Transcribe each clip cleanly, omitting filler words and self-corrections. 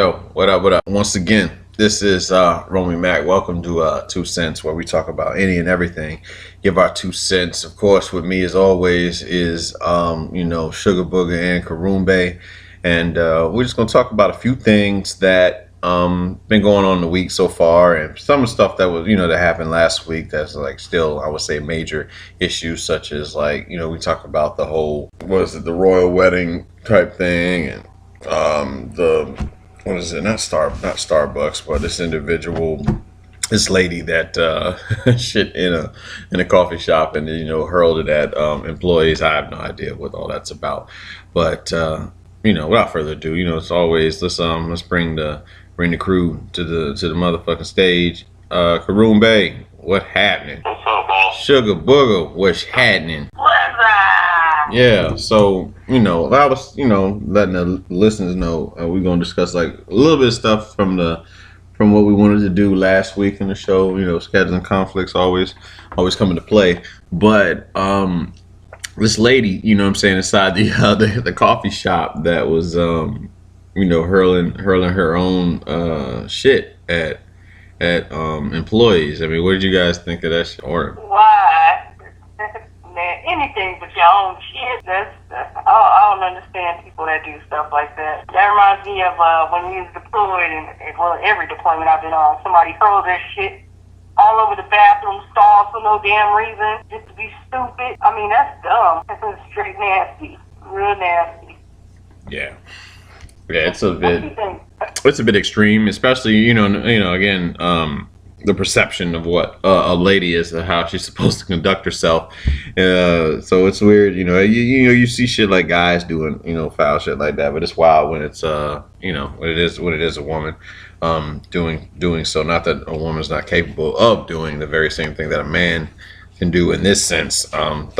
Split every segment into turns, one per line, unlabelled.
Yo, what up, what up? Once again, this is Romy Mac. Welcome to 2 Cents, where we talk about any and everything. Give our 2 cents. Of course, with me as always is, Sugar Booger and Karumbe. And we're just going to talk about a few things that been going on in the week so far, and some of the stuff that was, that happened last week that's like still, I would say, major issues, such as like, we talk about the whole, the royal wedding type thing, and what is it? Not Starbucks, but this lady that shit in a coffee shop and hurled it at employees. I have no idea what all that's about, but without further ado, it's always let's bring the crew to the motherfucking stage. Karumbe, what happening?
What's up, boss?
Sugar Booger, what's happening?
What's up?
Yeah, so I was letting the listeners know we're gonna discuss like a little bit of stuff from what we wanted to do last week in the show. Scheduling conflicts always come into play, but this lady, inside the coffee shop that was hurling her own shit at employees. I mean, what did you guys think of that shit? Or
Why? Man, anything but your own shit. I don't understand people that do stuff like that. That reminds me of when we was deployed, and well, every deployment I've been on, somebody throws their shit all over the bathroom stalls for no damn reason, just to be stupid. I mean, that's dumb. That's straight nasty, real nasty.
yeah, it's a bit extreme, especially again, the perception of what a lady is and how she's supposed to conduct herself. So it's weird, you see shit like guys doing foul shit like that, but it's wild when it's when it is a woman doing so. Not that a woman's not capable of doing the very same thing that a man can do in this sense, shitting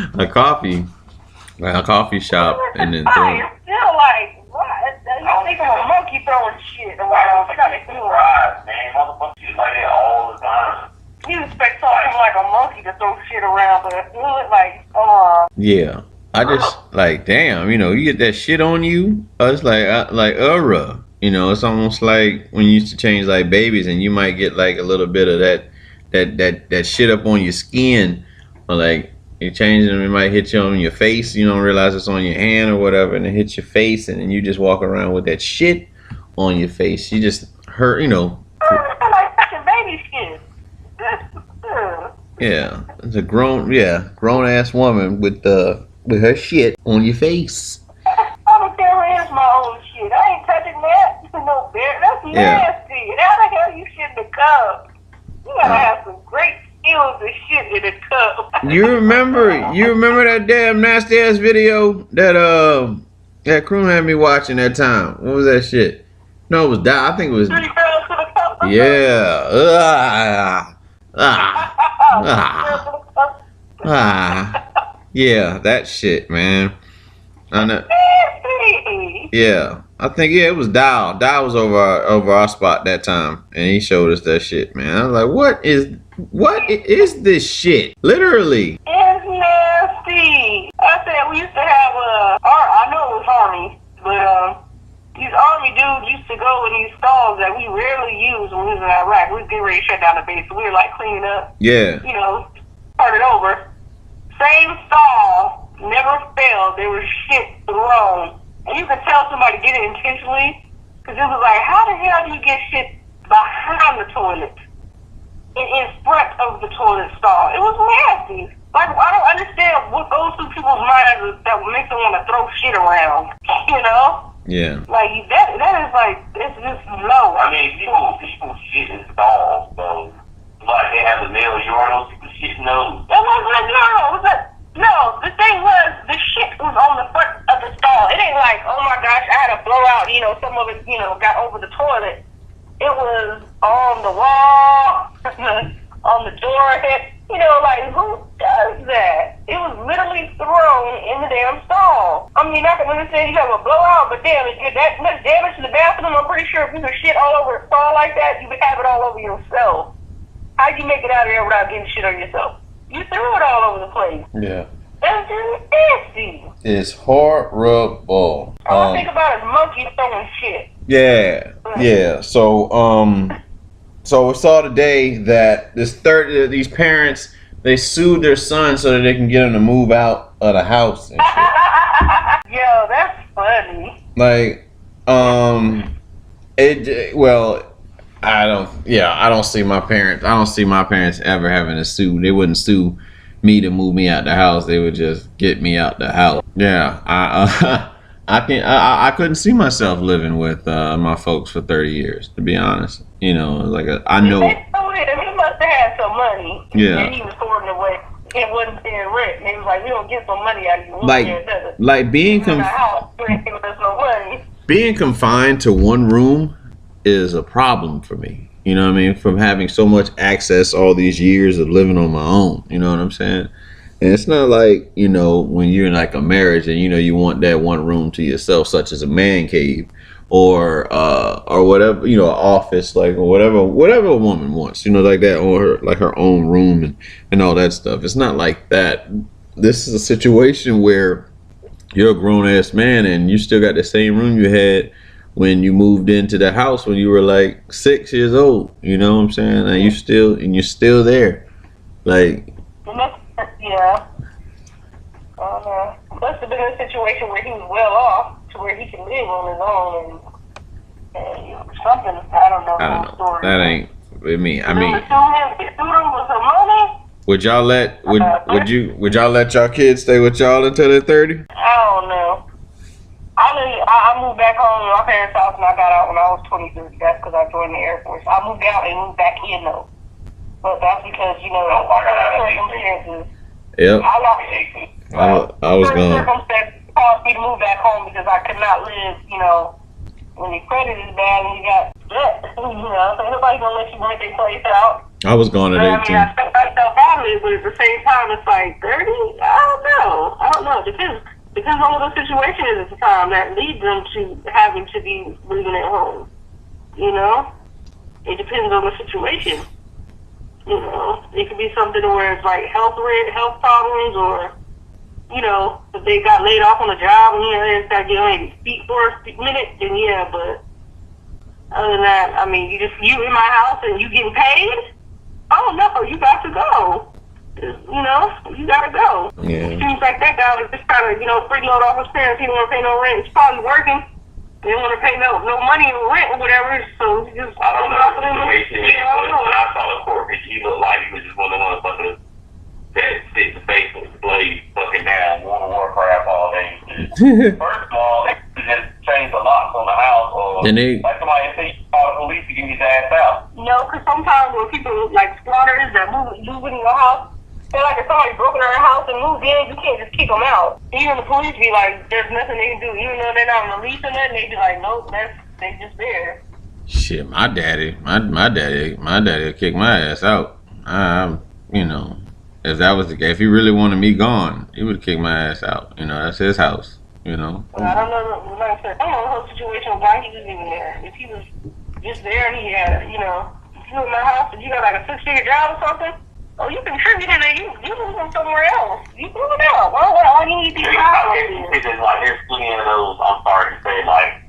in a coffee shop and then throwing.
It's still like, what? You think of a monkey throwing shit around?
Right, man. Motherfuckers shit like that all the time.
You expect something like a monkey to throw shit around, but it look like,
Yeah, I just like, damn, you get that shit on you. It's it's almost like when you used to change like babies, and you might get like a little bit of that shit up on your skin, or like you change them, it might hit you on your face. You don't realize it's on your hand or whatever, and it hits your face, and then you just walk around with that shit on your face. You just hurt,
like touching baby skin.
Yeah, it's a grown ass woman with her shit on your face.
I don't care where is my own shit. I ain't touching that. No bear. That's nasty. And how the hell you shit in the cup? You gotta have some great skills to shit in a cup.
You remember that damn nasty ass video that crew had me watching that time? What was that shit? No, it was I think it was.
3 girls to the cup.
Yeah. Yeah, that shit, man. I know. Yeah, I think it was Dial. Dial was over our spot that time, and he showed us that shit, man. I was like, what is this shit? Literally.
It's nasty. I said we used to have I know it was Army, but these Army dudes used to go in these stalls that we rarely use when we was in Iraq. We was getting ready to shut down the base, so we were like cleaning up.
Yeah.
Start it over. Same stall, never failed. There was shit thrown. And you could tell somebody did it intentionally, because it was like, how the hell do you get shit behind the toilet? In front of the toilet stall. It was nasty. Like, I don't understand what goes through people's minds that makes them want to throw shit around.
Yeah.
Like, that is like, it's just low.
I mean, people shit in stalls, so like they have the male urinals, people shit in those.
That was like, no, the thing was, the shit was on the front of the stall. It ain't like, oh my gosh, I had a blowout, some of it, got over the toilet. It was on the wall, on the door. Like, who does that? It was literally thrown in the damn stall. I mean, I can understand you have a blowout, but damn, if that much damage to the bathroom, I'm pretty sure if you could shit all over a stall like that, you would have it all over yourself. How'd you make it out of there without getting shit on yourself? You threw it all over the place.
Yeah.
That's just nasty.
It's horrible.
All I think about is monkeys throwing shit.
Yeah. So we saw today that these parents, they sued their son so that they can get him to move out of the house and shit.
Yo, that's funny.
Like, I don't see my parents ever having to sue. They wouldn't sue me to move me out the house. They would just get me out the house. Yeah, I couldn't see myself living with my folks for 30 years, to be honest. You know, I know.
They told him he must have had some money.
Yeah.
And he was throwing it away. It wasn't paying rent. And he was like, we don't get some money out of you.
Like being being confined to one room is a problem for me. You know what I mean? From having so much access all these years of living on my own. You know what I'm saying? And it's not like, you know, when you're in like a marriage and, you know, you want that one room to yourself, such as a man cave or whatever, you know, an office, like, or whatever a woman wants, you know, like that, or her own room and all that stuff. It's not like that. This is a situation where you're a grown ass man and you still got the same room you had when you moved into the house when you were like 6 years old. You know what I'm saying? And you're still there. Like,
yeah. Must have been a situation where he was well off to where he can live on his own and something. I don't know. Story.
That ain't with me. I mean,
with some money.
Would y'all let y'all kids stay with y'all until they're 30?
I don't know. I moved back home to my parents' house and I got out when I was 23. That's because I joined the Air Force. I moved out and moved back in though. But that's because, you know, circumstances.
Yep. I was going.
Circumstances caused me to move back home because I could not live, you know, when your credit is bad and you got debt. You know, so nobody's gonna let you rent their place out.
I was going at 18.
I spent myself out of it, but at the same time, it's like 30. I don't know. Depends on what the situation is at the time that leads them to having to be living at home. You know, it depends on the situation. You know, it could be something where it's like health problems, or, you know, if they got laid off on a job and, you know, they just got to get on their feet for a minute, then yeah, but other than that, I mean, you in my house and you getting paid? Oh, no, you got to go. You know, you got to go.
Yeah.
It seems like that guy was just trying to, you know, freeload off his parents. He didn't want to pay no rent. He's probably working. They didn't want to pay no money in rent or whatever, so he just...
I don't know the situation. Yeah, I don't know. When I saw the court picture, he looked like he was just one of the motherfuckers that sit in the basement, play fucking down, World of Warcraft all day. First of all, they just changed the locks on the house, or like somebody say, you call the police to get his ass out.
No, because sometimes when people, like squatters that move in your house, they're like, if somebody broke into their house and moved in, you can't just kick them out. Even the police be like, there's nothing they can do. Even though they're not releasing it, they be like, nope, they just there.
Shit, my daddy would kick my ass out. You know, if that was the case, if he really wanted me gone, he would kick my ass out. You know, that's his house. You know.
Well, I don't know. Like I said, I don't know the whole situation why he was even there. If he was just there and he had, you know, if you in my house and you got like a 6-figure job or something. Oh, you contributed and you moving somewhere else. You moving out. Why you need these houses?
It's just like, there's plenty of those, I'm sorry to say, like,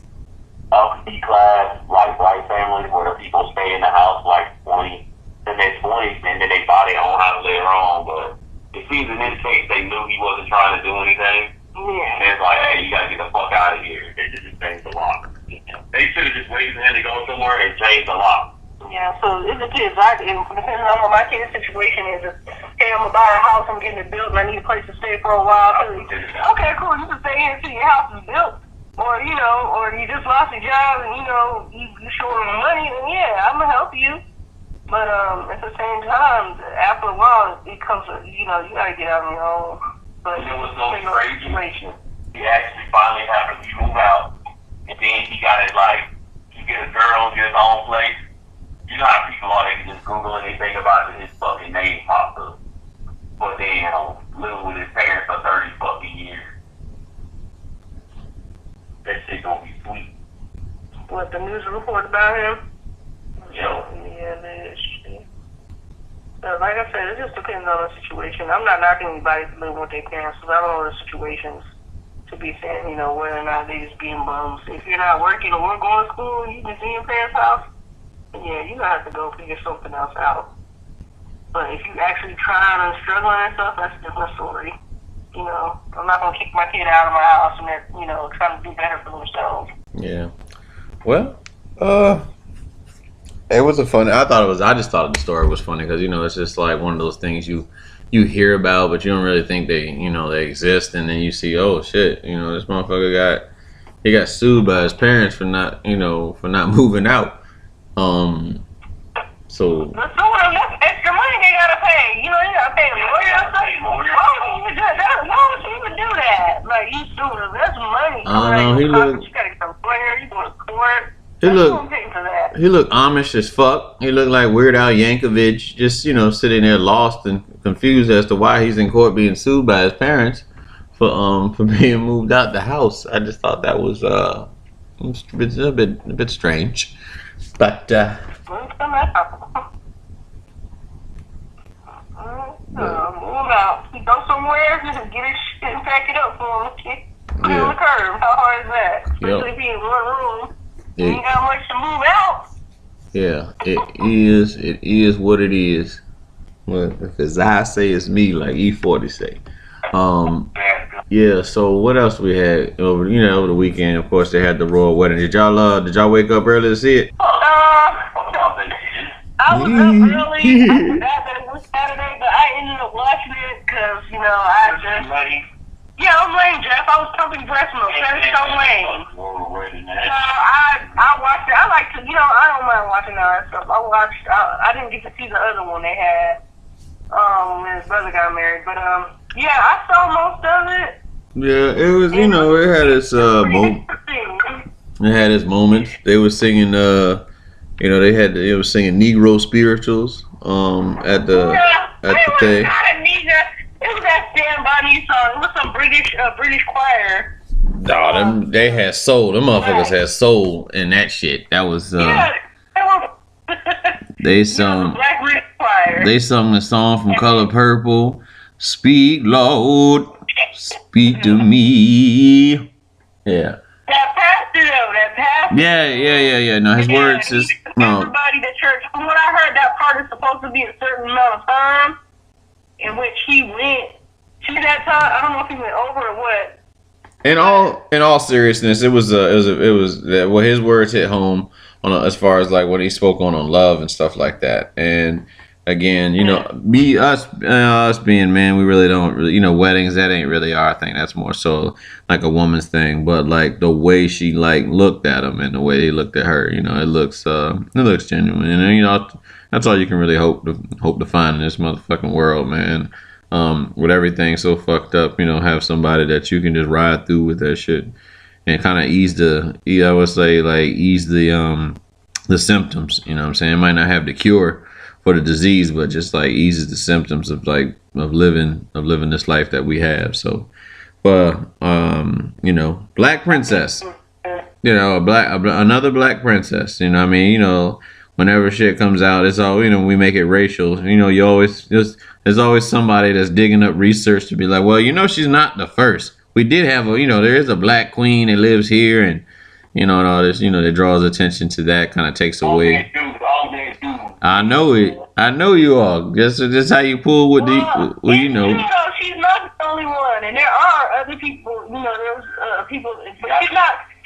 upper C-class, like, white families where the people stay in the house, like, 20, in their 20s, and then they buy their own house later on. But it seems in this case, they knew he wasn't trying to do anything.
Yeah.
And it's like, hey, you gotta get the fuck out of here. They just changed the lock. They should have just waited for him to go somewhere and change the lock.
Yeah, so it depends. Depending on what my kid's situation is, hey, I'm gonna buy a house, I'm getting it built, and I need a place to stay for a while. Okay, cool. You can stay here until your house is built, or you know, or you just lost your job and you know you short on money. Then yeah, I'm gonna help you. But at the same time, after a while, it comes. You know, you gotta get out on your own. But
you know what's so crazy? He actually finally happened. You move out, and then he got it like he get a girl, get his own place. You know how people are, they can just Google anything about it, his fucking name pops up. But then, you know, living with his parents for 30 fucking years. That shit gonna be sweet.
What, the news report about him?
Yeah.
Yeah, that is shit. Like I said, it just depends on the situation. I'm not knocking anybody to live with their parents because I don't know the situations to be saying, whether or not they just being bums. If you're not working or going to school and you just in your parents' house, yeah, you're going to have to go figure something else out. But if you actually trying and struggling and stuff, that's a different story. I'm not going to kick my kid out of my house and they're, trying to do better for themselves.
Yeah. Well, it was a funny. I just thought the story was funny because it's just like one of those things you hear about, but you don't really think they exist, and then you see, oh shit, this motherfucker got sued by his parents for not moving out. So.
That's extra money they gotta pay. You gotta pay a lawyer or something. Why would you even do that? Like, you sue them. That's money.
I don't know.
You gotta get a lawyer. You go to court.
He looked Amish as fuck. He looked like Weird Al Yankovic, just sitting there lost and confused as to why he's in court being sued by his parents for being moved out the house. I just thought that was a bit strange, but
move out. He go somewhere, get his shit and pack it up for him. Put it on the curb. How hard is that? Especially if he in one room. You ain't got much to move out.
Yeah, it is what it is. Well, because I say it's me, like E40 say. Yeah. So what else we had over the weekend? Of course, they had the royal wedding. Did y'all wake up early to see it?
I was up early. I forgot that it was Saturday, but I ended up watching it because yeah, I'm lame, Jeff. I was pumping breast milk. That is so lame. I watched it. I like to, I don't mind watching all that stuff. I didn't get to see the other one they had when his brother got married. But, yeah, I saw most of it.
Yeah, it was, it had its moment. It had its moments. They were singing, they were singing Negro spirituals at the thing.
It was that Stand By Me song. It was some British choir.
No, they had soul. Them motherfuckers had soul in that shit. That was they sung.
Black British choir.
They sung the song from Color Purple. Speak, Lord, speak to me. Yeah.
That pastor though.
Yeah. No, his words is no.
Everybody to church. From what I heard, that part is supposed to be a certain amount of time in which he went to that time. I don't know if he went over or what.
In all seriousness, it was his words hit home on as far as like what he spoke on love and stuff like that. And again, us being men, we really don't weddings, that ain't really our thing. That's more so like a woman's thing. But like the way she like looked at him and the way he looked at her, it looks genuine. And that's all you can really hope to find in this motherfucking world, man. With everything so fucked up, have somebody that you can just ride through with that shit and kind of ease the symptoms. You know what I'm saying? It might not have the cure for the disease, but just like eases the symptoms of living this life that we have. So, Black Princess, another Black Princess. Whenever shit comes out, it's all we make it racial. There's always somebody that's digging up research to be like, well, she's not the first. We did have there is a black queen that lives here, and and all this, that draws attention to that, kind of takes away. I know it. I know you are. That's how you pull with
she's not the only one, and there are other people. There's people, but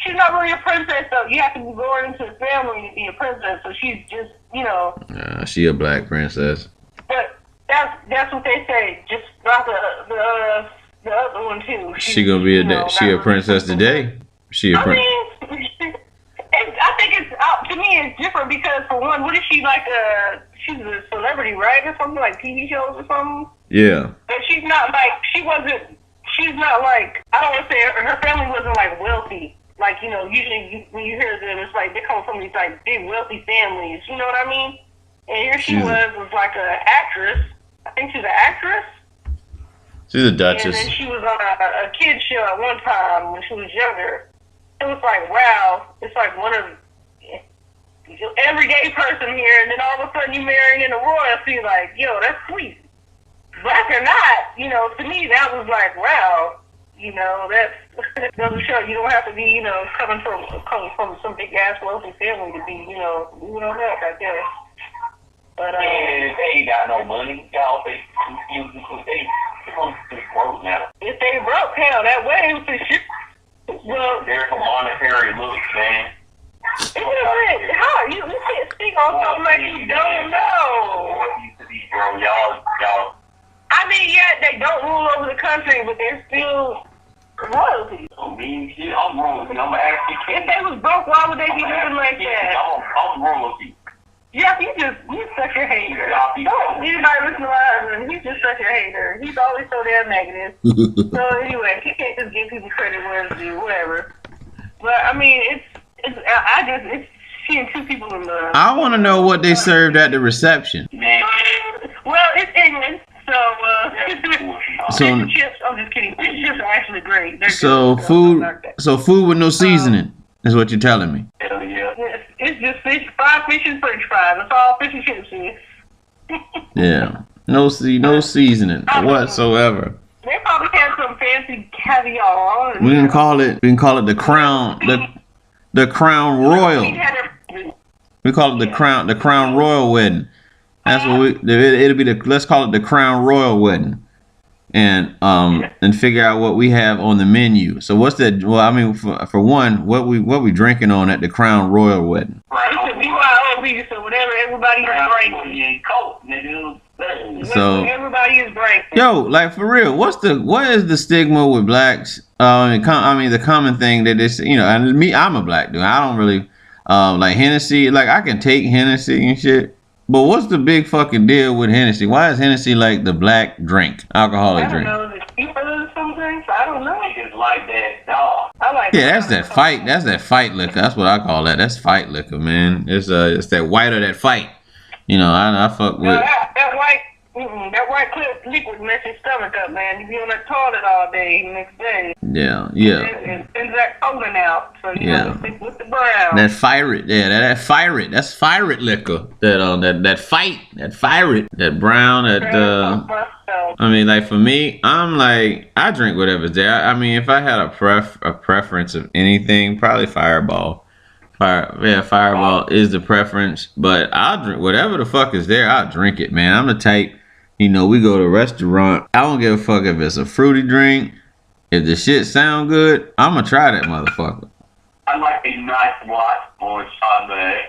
she's not really a princess, though. You have to be born into the family to be a princess. So she's just,
she a black princess.
But that's what they say. Just about the other one too.
She gonna be she a princess today.
I think it's to me it's different because for one, what is she like? She's a celebrity, right, or something like TV shows or something.
Yeah.
But she's not like She's not like, I don't want to say her family wasn't like wealthy. Like, usually when you hear them, it's like they come from these like big wealthy families. You know what I mean? And here she was like an actress. I think she's an actress.
She's a duchess.
And then she was on a kid's show at one time when she was younger. It was like, wow, it's like one of everyday person here, and then all of a sudden you marrying in a royalty, like, yo, that's sweet. Black or not, you know, to me that was like, wow, you know, that doesn't show. You don't have to be, you know, coming from some big ass wealthy family to be, you know that, I guess. But
man, they ain't got no money. Y'all they broke now.
If they broke, hell, that way for shit. Well,
there's a monetary look, man.
It's just how you can't speak on something like you don't know.
What used to be, bro? Y'all.
I mean, yeah, they don't rule over the country, but they're still royalty.
I mean, shit, I'm royalty. I'm actually kidding.
If they was broke, why would they be living like that?
I'm royalty.
Yeah, you such a hater. Don't anybody listen to my husband. He's just such a hater. He's always so damn negative. So anyway, he can't just give people credit where it's due, whatever. But I mean, it's seeing two people in love.
I want to know what they served at the reception.
Well, it's England. So fish chips, I'm just kidding. Fish chips are actually great. They're good.
So food with no seasoning is what you're telling me.
Hell yeah.
It's just fried fish and French fries. That's all fish and chips is.
Yeah, no seasoning whatsoever.
They probably had some fancy caviar.
We can call it the crown, the crown royal. We call it the crown royal wedding. That's what it'll be let's call it the crown royal wedding, and figure out what we have on the menu. So what's that? Well, I mean, for one, what we drinking on at the crown royal wedding?
It's a BYOB, so whatever everybody is drinking. So everybody is drinking.
Yo, like for real, what is the stigma with blacks? I mean, the common thing that is, you know, and me, I'm a black dude. I don't really like Hennessy. Like I can take Hennessy and shit. But what's the big fucking deal with Hennessy? Why is Hennessy like the black drink, alcoholic drink?
I don't know. Is it cheaper than some drinks? I don't know.
It's like that dog.
That's that fight. That's that fight liquor. That's what I call that. That's fight liquor, man. It's that white or that fight. You know, I fuck with.
That white clear liquid mess your stomach up, man. You be on that toilet all day, next day.
Yeah.
It sends that colon out, so you have to stick with the brown.
That fire, that's fire liquor. That fire, that brown, I mean, like for me, I'm like, I drink whatever's there. I mean, if I had a preference of anything, probably Fireball. Fireball is the preference, but I'll drink whatever the fuck is there. I'll drink it, man. I'm the type, you know, we go to a restaurant. I don't give a fuck if it's a fruity drink. If the shit sound good, I'm gonna try that motherfucker.
I like a nice watch or Chardonnay.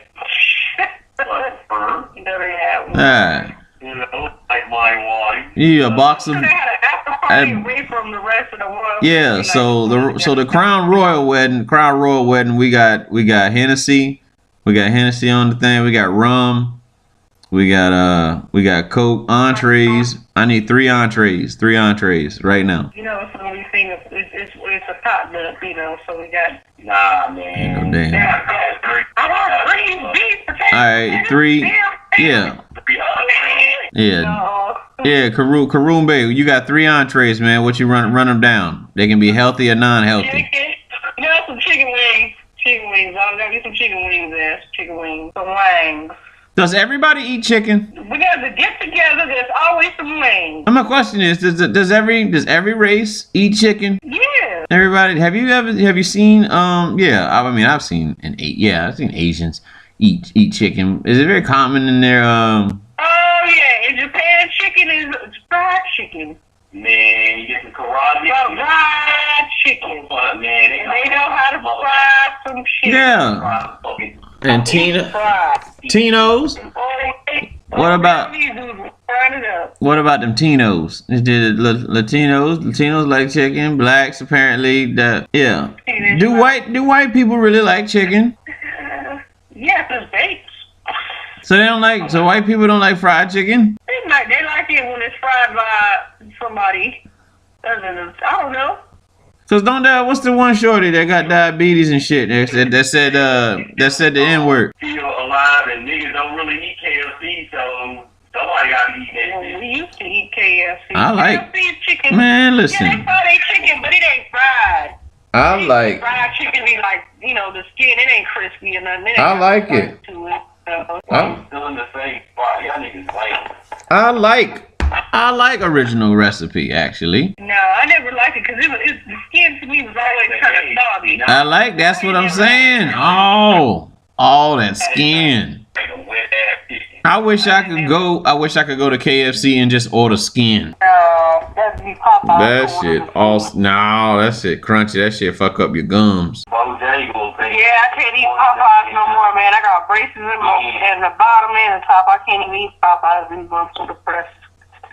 You know they have one.
Ah.
You know, like my wine.
Yeah, a box of.
They had an after party away from the rest of the world.
Yeah, so the Crown Royal wedding, we got Hennessy, on the thing. We got rum, we got Coke, entrees. I need three entrees right now.
You know, so we think it's a potluck, you know. So we got.
Nah, man.
Damn.
I want 3 beef potatoes.
All right, 3. Yeah. Yeah, Karoon Bay, you got 3 entrees, man. What you run them down? They can be healthy or non-healthy.
You know, some chicken wings. I'm gonna get some chicken wings, some wangs.
Does everybody eat chicken?
We gotta get together. There's always some wings.
And my question is, does every race eat chicken?
Yeah.
Everybody, have you seen? I've seen Asians eat chicken. Is it very common in their
Oh yeah, in Japan, chicken is fried chicken.
Man, you get some karate.
Fried chicken.
Man,
they know how to fry some shit.
Yeah. And Tino's. What about them Tino's? Latinos like chicken. Blacks apparently. Yeah. Do white people really like chicken?
Yes, it's baked.
So white people don't like fried chicken?
They like it when it's fried by somebody other than, I don't know.
Cause what's the one shorty that got diabetes and shit? That said the N-word.
Still alive and niggas don't really eat KFC, so somebody gotta eat that shit.
We used to eat KFC.
I like.
KFC is chicken.
Man, listen.
Yeah, they fry their chicken, but it ain't fried.
I like.
Fried chicken be like, you know, the skin, it ain't crispy or nothing.
I like it.
I'm still in the same spot. Y'all niggas lame.
I like original recipe actually.
No, I never liked it because the skin to me was always kind of soggy.
I like that's what I'm saying. Oh, that skin. I wish I could go to KFC and just order skin.
No, that'd be Popeye.
That shit awesome. No, that shit crunchy. That shit fuck up your gums.
Yeah, I can't eat Popeyes no more, man. I got braces in the bottom and the top. I can't even eat Popeyes anymore. I'm so depressed.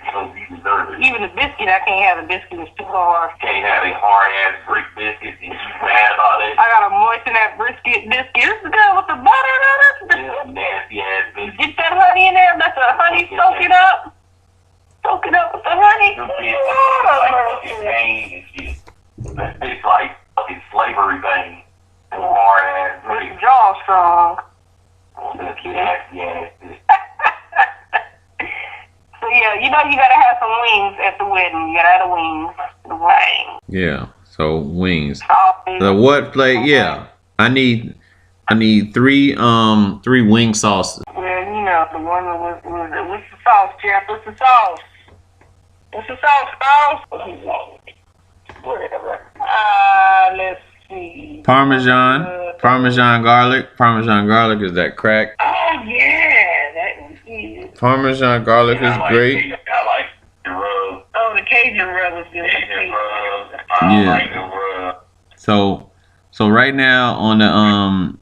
Even the biscuit, I can't have the biscuit. It's too hard.
Can't have a hard ass brick biscuit and you mad about it.
I gotta moisten that biscuit. This is good with the butter on it.
Nasty ass biscuit.
Get that honey in there. Let the honey soak it up. Soak it up with the honey.
It's like fucking slavery thing. Hard ass brick.
Your jaw strong.
Nasty ass biscuit.
So yeah, you know you gotta have some wings at the wedding. You gotta have the wings. The wings.
Yeah. So wings.
Sausage.
The what plate? Yeah. I need 3 wing sauces.
Well, you know the one that was what's the sauce, Jeff? What's the sauce? What's the sauce? Whatever. Let's see.
Parmesan garlic. Parmesan garlic is that crack.
Oh yeah, that was good.
Parmesan garlic is great.
I like the rub.
Oh, the Cajun rub was good.
Cajun rub.
Yeah.
I like the rub.
So right now on the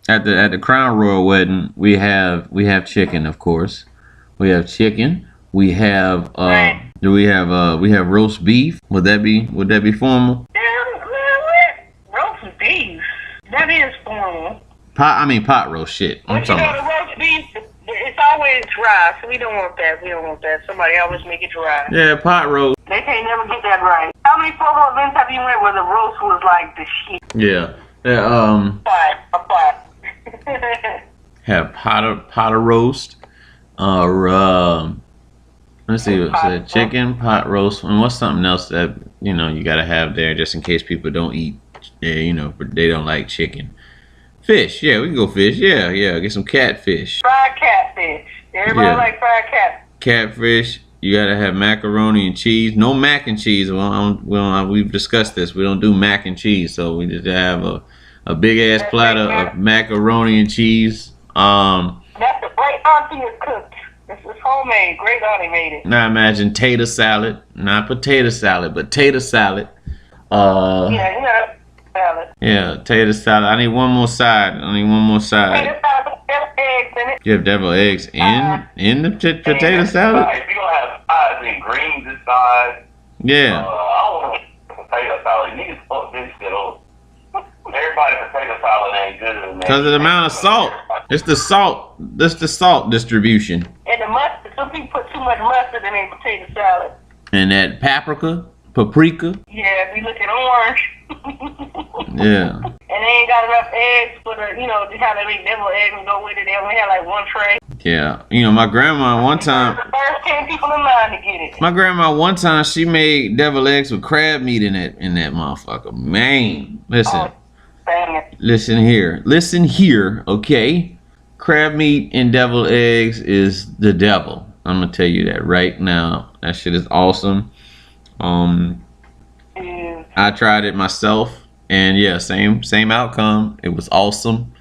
at the Crown Royal wedding we have chicken, of course. We have chicken. We have we have roast beef. Would that be formal?
Roast beef. That is formal.
Pot roast shit. I'm
But you
talking
know, the
about.
roast beef, it's always dry, so we don't want that. Somebody always make it dry.
Yeah, pot roast.
They can't never get that right. How many formal events have you went where the roast was like the shit?
Yeah.
A pot.
Have pot roast. Let's see what it said. Chicken, pot roast, and what's something else that you gotta have there just in case people don't eat. Yeah, they don't like chicken. Fish, yeah, we can go fish. Yeah, get some catfish.
Fried catfish. Everybody like fried catfish.
Catfish. You gotta have macaroni and cheese. No mac and cheese. We've discussed this. We don't do mac and cheese, so we just have a big ass platter of macaroni and cheese.
That's the great auntie is cooked. This is homemade. Great auntie made it.
Now imagine tater salad, not potato salad, but tater salad.
Salad.
Yeah, tater salad. I need one more side.
Tater salad with eggs in it.
You have devil eggs in the potato salad?
If you don't have sides and greens inside,
Yeah.
I don't want potato salad. Niggas fuck this shit up. Everybody potato salad ain't good, man.
Because of the amount of salt. It's the salt. That's the salt distribution.
And the mustard. Some people put too much mustard in their potato salad.
And that paprika.
Yeah, be looking orange.
Yeah.
And they ain't got enough eggs for the, how they make devil eggs and go with it. They only had like one tray.
Yeah. My grandma one time.
The first 10 people in line to get it.
My grandma one time she made devil eggs with crab meat in that motherfucker. Man, listen. Listen here, okay? Crab meat and deviled eggs is the devil. I'm gonna tell you that right now. That shit is awesome. I tried it myself, and yeah, same outcome. It was awesome.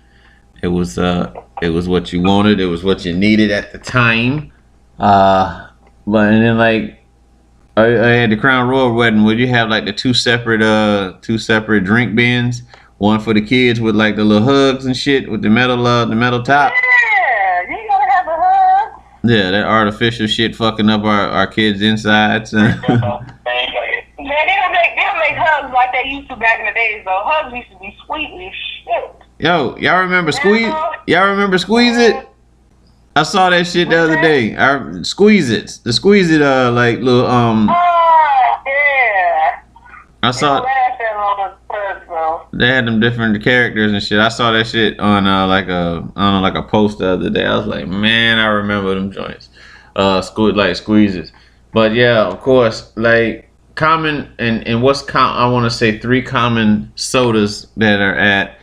It was what you wanted. It was what you needed at the time. And then like I had the Crown Royal wedding. Would you have like the two separate drink bins? One for the kids with like the little hugs and shit with the metal top.
Yeah, you gotta have a hug.
Yeah, that artificial shit fucking up our kids' insides.
Man, they don't make hugs like they used to back in the days though. Hugs used to be sweet as shit.
Yo, y'all remember Squeeze? Y'all remember Squeeze It? I saw that shit the other day. Squeeze It, the Squeeze It like little
Oh yeah.
I saw they had them different characters and shit. I saw that shit on like a post the other day. I was like, man, I remember them joints. Squeezes. But yeah, of course, like common and what's I want to say 3 common sodas that are at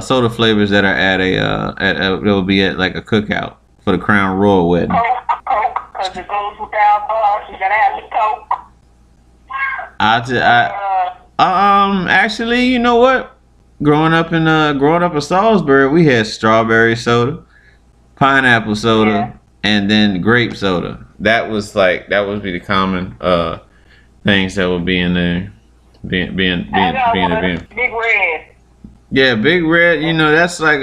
soda flavors that are at that will be at like a cookout for the Crown Royal wedding.
Coke, because it goes with alcohol. So you gotta have the Coke.
Actually, you know what? Growing up in Salisbury, we had strawberry soda, pineapple soda, and then grape soda. That would be the common things that would be in there, being Big
Red.
Yeah, Big Red. You know, that's like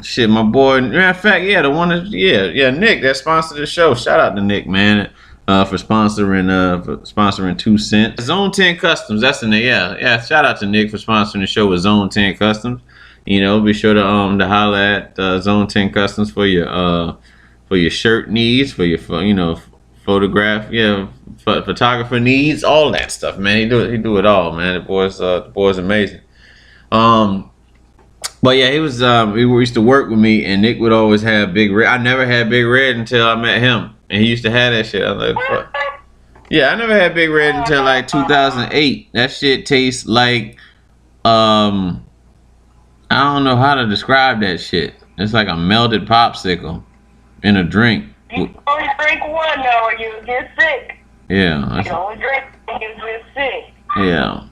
shit. My boy. Matter of fact, yeah, the one that Nick that sponsored the show. Shout out to Nick, man. For sponsoring 2 Cents. Zone 10 Customs, that's in there. Yeah. Shout out to Nick for sponsoring the show with Zone 10 Customs. You know, be sure to holler at Zone 10 Customs for your shirt needs, for your photograph, photographer needs, all that stuff, man. He do it all, man. The boy's amazing. But yeah, he used to work with me, and Nick would always have Big Red. I never had Big Red until I met him. And he used to have that shit. I was like, fuck. Yeah, I never had Big Red until like 2008. That shit tastes like, I don't know how to describe that shit. It's like a melted popsicle in a drink.
You can only drink one though, or you'll get sick.
Yeah.
You can only drink one, you'll get sick.
Yeah.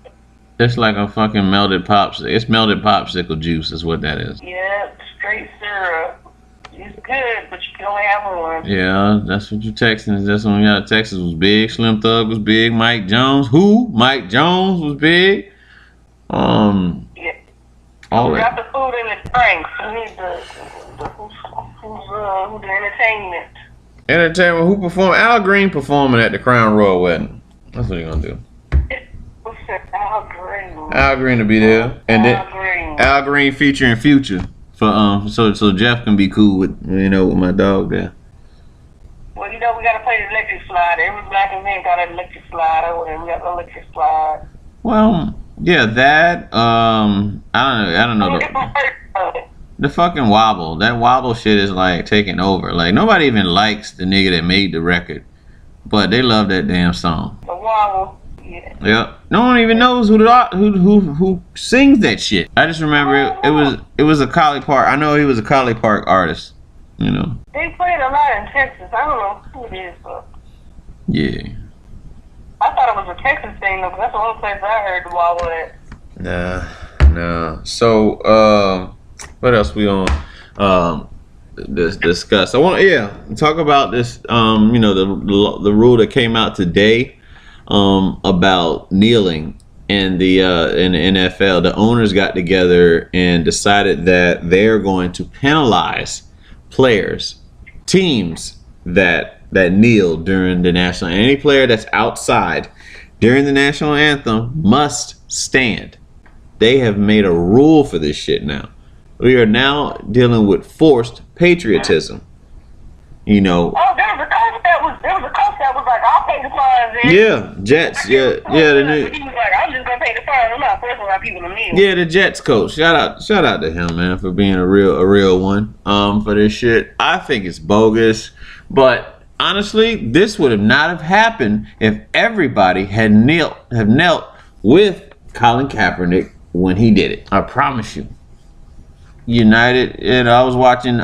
It's like a fucking melted popsicle. It's melted popsicle juice is what that is.
Yeah, straight syrup. It's good, but you can only have one.
Yeah, that's what you texting. That's when we got Texas was big. Slim Thug was big. Mike Jones was big.
Yeah.
All
We
that.
got the food and the drinks. We need the entertainment.
Entertainment. Who performed? Al Green performing at the Crown Royal wedding. That's what you're gonna do.
What's that? Al Green.
Al Green will be there, and then Al Green featuring Future. So Jeff can be cool with with my dog there.
Well, we gotta play the electric slide. Every black man got an electric slide over there. We got the electric slide.
Well, yeah, that I don't know the fucking wobble. That wobble shit is like taking over. Like nobody even likes the nigga that made the record, but they love that damn song.
The wobble.
Yeah. No one even knows who sings that shit. I just remember it was a Collie Park. I know he was a Collie Park artist.
They played a lot in Texas. I don't know who it is, but
yeah.
I thought it was a Texas thing though, 'cause that's the only place I heard the wobble at.
Nah. So what else we on discuss? I want to talk about this. The rule that came out today. About kneeling in the NFL. The owners got together and decided that they're going to penalize players, teams that kneel during the national. Any player that's outside during the national anthem must stand. They have made a rule for this shit now. We are now dealing with forced patriotism.
Oh, there was a coach that was like, I'll pay the fines.
Yeah, Jets. Yeah.
He was like, I'm just gonna pay the fines. I'm not forcing my people to kneel.
Yeah, the Jets coach. Shout out to him, man, for being a real one. For this shit, I think it's bogus. But honestly, this would not have happened if everybody had knelt with Colin Kaepernick when he did it. I promise you. United, I was watching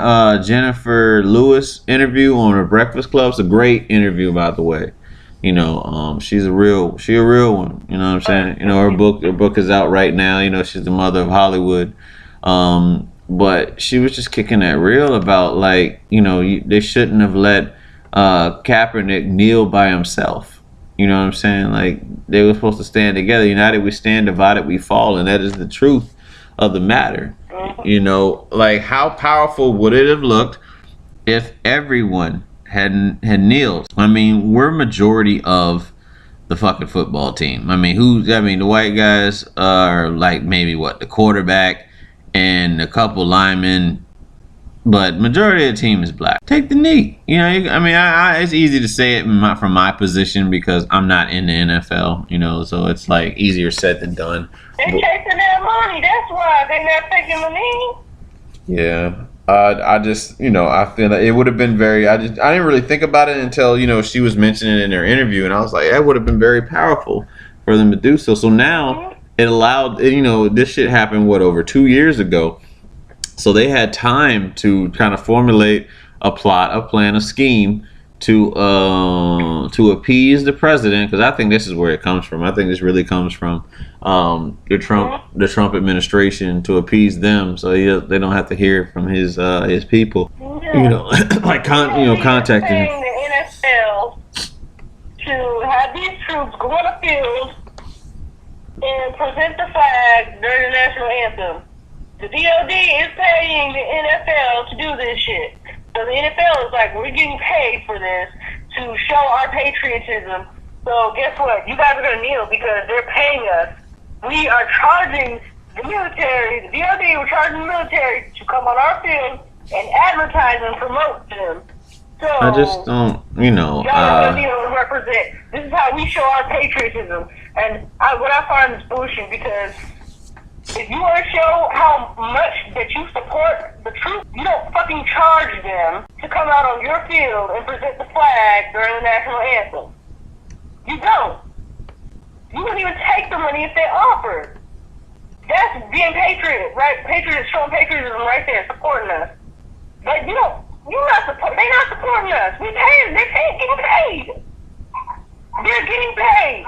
Jennifer Lewis interview on her Breakfast Club. It's a great interview, by the way. She's a real one. You know what I'm saying? Her book is out right now. She's the mother of Hollywood. But she was just kicking that real about they shouldn't have let Kaepernick kneel by himself. You know what I'm saying? Like they were supposed to stand together. United we stand, divided we fall, and that is the truth of the matter. How powerful would it have looked if everyone had kneeled? I mean, we're majority of the fucking football team. I mean, the white guys are like maybe the quarterback and a couple linemen, but majority of the team is black. Take the knee. It's easy to say it from my position because I'm not in the NFL, so it's like easier said than done.
They're chasing that money. That's why they're not taking the knee.
Yeah. I just, I feel like it would have been I didn't really think about it until, she was mentioning it in her interview, and I was like, that would have been very powerful for them to do so. So now it allowed, you know, this shit happened over 2 years ago. So they had time to kind of formulate a plot, a plan, a scheme to appease the president, because I think this is where it comes from. I think this really comes from the Trump administration, to appease them, so they don't have to hear from his people. You know, like contacting him.
The NFL to have these troops go on the field and present the flag during the national anthem. The DOD is paying the NFL to do this shit. So the NFL is like, we're getting paid for this to show our patriotism. So guess what? You guys are going to kneel because they're paying us. We are charging the military, the DOD, we're charging the military to come on our field and advertise and promote them. So
I just don't, you know.
Y'all are going to represent. This is how we show our patriotism. And what I find is bullshit, because if you want to show how much that you support the troops, you don't fucking charge them to come out on your field and present the flag during the national anthem. You don't. You wouldn't even take the money if they offered. That's being patriot, right? Showing patriotism right there, supporting us. But they're not supporting us. We pay them. They're getting paid. They're getting paid.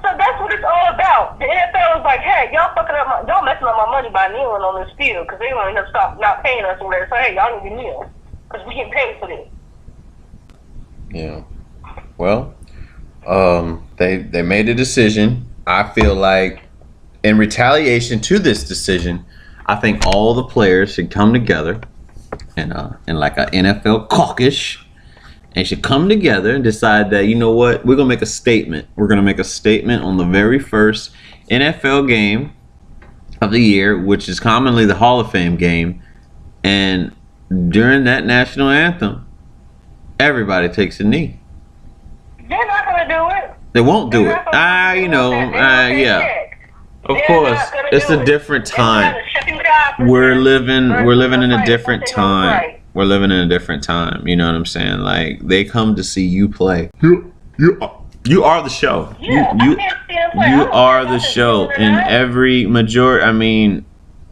So that's what it's all about. The NFL is like, hey, y'all fucking up y'all messing up my money by kneeling on this field, because they're going to end up stop not paying us or whatever. So hey, y'all need to kneel because we getting paid for this.
Yeah. Well, they made a decision. I feel like in retaliation to this decision, I think all the players should come together in like an NFL caucus, and should come together and decide that, you know what, we're gonna make a statement. We're gonna make a statement on the very first NFL game of the year, which is commonly the Hall of Fame game, and during that national anthem, everybody takes a knee.
They're not gonna do it.
They won't do it. Yeah. Of course, it's a different time. We're living in a different time. We're living in a different time. You know what I'm saying? Like, they come to see you play. You are the show. You are the show in every majority. I mean,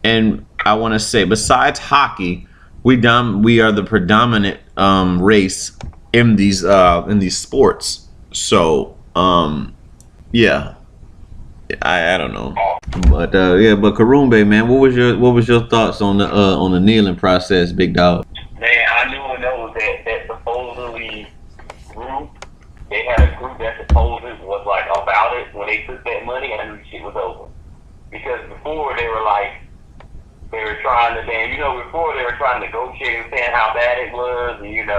and I want to say, besides hockey, we are the predominant race in these sports. So yeah, I don't know, but but Karumbe, man, what was your thoughts on the kneeling process, big dog?
Man, I knew when there was that supposedly group, they had a group that supposedly was like about it. When they took that money, I knew the shit was over. Because before they were trying to negotiate and saying how bad it was, and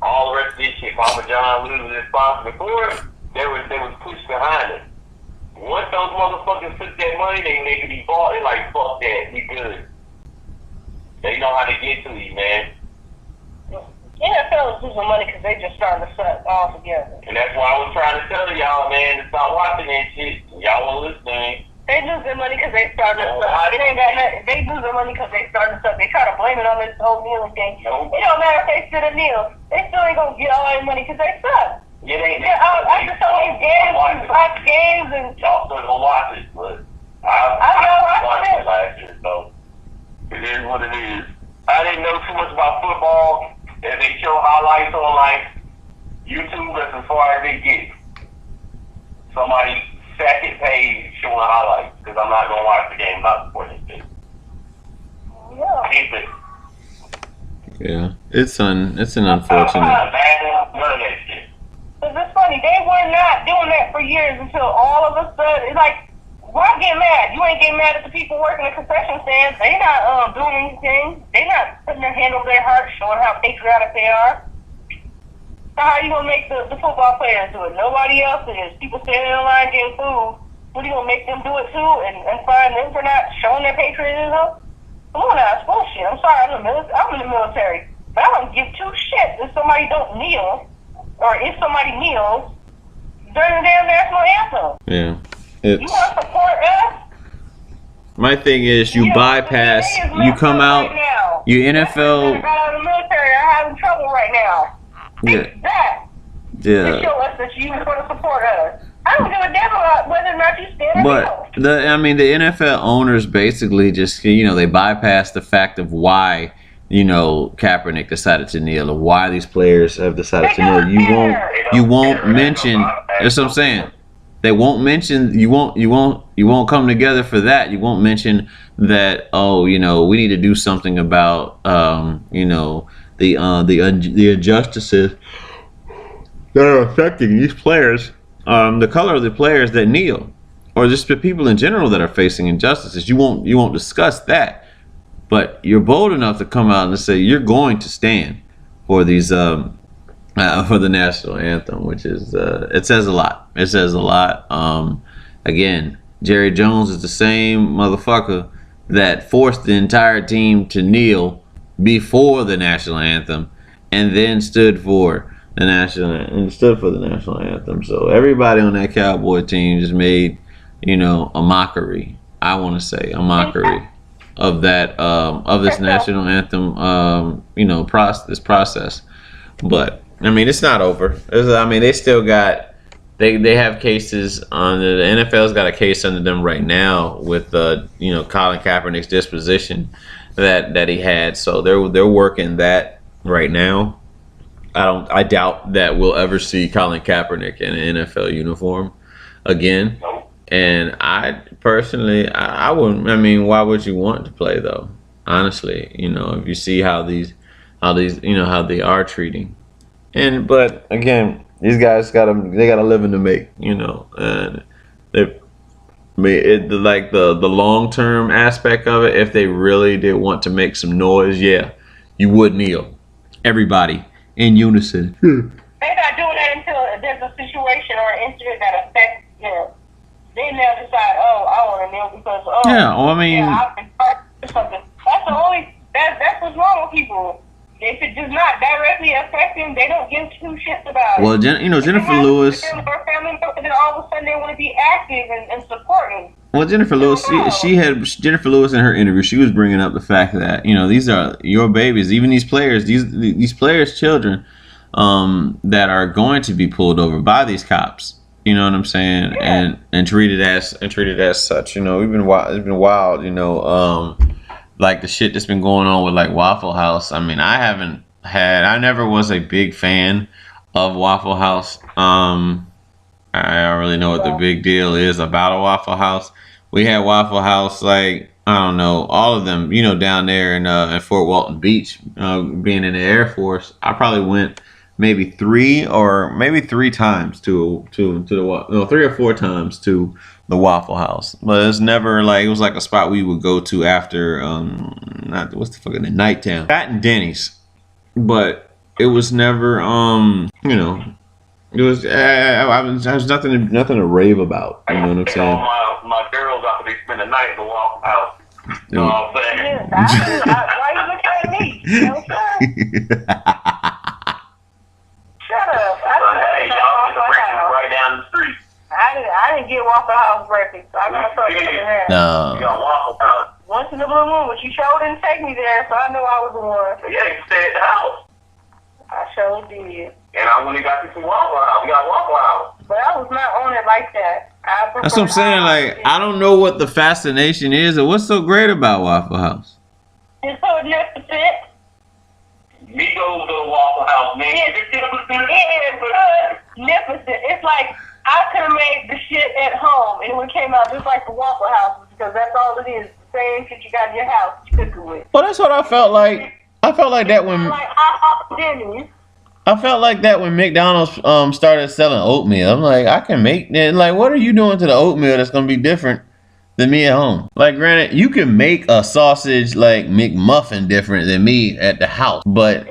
all the rest of this shit. Papa John was responsible. Before there was push behind it. Once those motherfuckers took that money, they could be bought. They like, fuck that, we good. They know how to get to you, man.
NFL is losing money because they just starting to suck all together.
And that's why I was trying to tell y'all, man, to stop watching that shit. Y'all won't listen.
They losing money because they starting to suck. It ain't got nothing. They losing money because they starting to suck. They try to blame it on this whole kneeling thing.
Nope.
It don't matter if they sit or kneel. They still ain't gonna get all that money because they suck.
Yeah,
after so many games and box games and
y'all still gonna watch it, but I watched it last year, so it is what it is. I didn't know too much about football, and they show highlights on like YouTube. That's as far as they get. Somebody's second page showing highlights, because I'm not gonna watch the game, not supporting this shit.
yeah.
Keep it.
Yeah, it's an unfortunate.
None of that shit.
It's funny, they were not doing that for years until all of a sudden, it's like, why get mad? You ain't getting mad at the people working the concession stands. They not doing anything. They not putting their hand over their heart, showing how patriotic they are. So how you gonna make the football players do it? Nobody else is. People standing in line getting food. What are you gonna make them do it too? And find them for not showing their patriotism? Come on now, it's bullshit. I'm sorry, I'm in the military. But I don't give two shits if somebody don't kneel, or if somebody kneels during the damn national anthem.
Yeah.
You want to support us?
My thing is, you bypass, you come out, you NFL.
I got out of the military. I'm having trouble right now.
Yeah.
Fix that. to show us that you were going to support us. I don't give a damn about whether or not you stand or
But the NFL owners basically just they bypass the fact of why Kaepernick decided to kneel, or why these players have decided to kneel. You won't mention. That's what I'm saying. They won't mention. You won't come together for that. You won't mention that. Oh, we need to do something about the injustices that are affecting these players. The color of the players that kneel, or just the people in general that are facing injustices. You won't discuss that, but you're bold enough to come out and say you're going to stand for these for the national anthem, which is it says a lot. It says a lot. Again, Jerry Jones is the same motherfucker that forced the entire team to kneel before the national anthem, and then stood for the national anthem. So everybody on that Cowboy team just made, a mockery. I want to say a mockery of that, of this national anthem, this process. But it's not over. They still got, they have cases on the NFL's got a case under them right now with, Colin Kaepernick's disposition that he had. So they're working that right now. I doubt that we'll ever see Colin Kaepernick in an NFL uniform again. And I personally, I wouldn't. Why would you want to play though? Honestly, if you see how they are treating. But again, these guys got a living to make, and the long term aspect of it. If they really did want to make some noise, yeah, you would kneel, everybody in unison.
They're not doing that until there's a situation or an incident that affects them. Then they'll decide, I want to kneel because, I've been part of something. That's what's wrong with people. If it does not directly affect them, they don't give two shits about it.
Well, Jennifer Lewis.
Their family members, and all of a sudden they want to be active and supporting.
Well, Jennifer Lewis, Jennifer Lewis in her interview, she was bringing up the fact that these are your babies, even these players, these players' children, that are going to be pulled over by these cops. You know what I'm saying? Yeah. And treated as such. It's been wild. Like the shit that's been going on with like Waffle House. I never was a big fan of Waffle House. I don't really know what the big deal is about a Waffle House. We had Waffle House, all of them, down there in Fort Walton Beach, being in the Air Force. I probably went maybe three times to the 3 or 4 times to the Waffle House. But it's never it was like a spot we would go to after, the Nighttown. That and Denny's. But it was never, it was nothing to rave about. You know what I'm saying?
My girls after they spend the night at the Waffle House. You know what I'm saying?
Why you looking at me? Shut up.
Hey, y'all get the breakfast right down the street.
I didn't get Waffle House breakfast, so I'm not fucking there.
No.
You got Waffle House.
Once in a blue moon, but you sure didn't take me there, so I know I was the one.
Yeah, you stayed at the house.
I sure did.
And I went and got you some Waffle House. We got Waffle House.
But I was not on it like that.
That's what I'm saying. I don't know what the fascination is or what's so great about Waffle House.
It's so magnificent.
Me go to the Waffle House, man.
It is magnificent. It's like I could have made the shit at home and it would have came out just like the Waffle House because that's all it is. The same shit you got in your house you cook it with.
Well, that's what I felt like. I felt like that when McDonald's started selling oatmeal. I'm like, I can make that. Like, what are you doing to the oatmeal that's gonna be different than me at home? Like, granted, you can make a sausage like McMuffin different than me at the house, but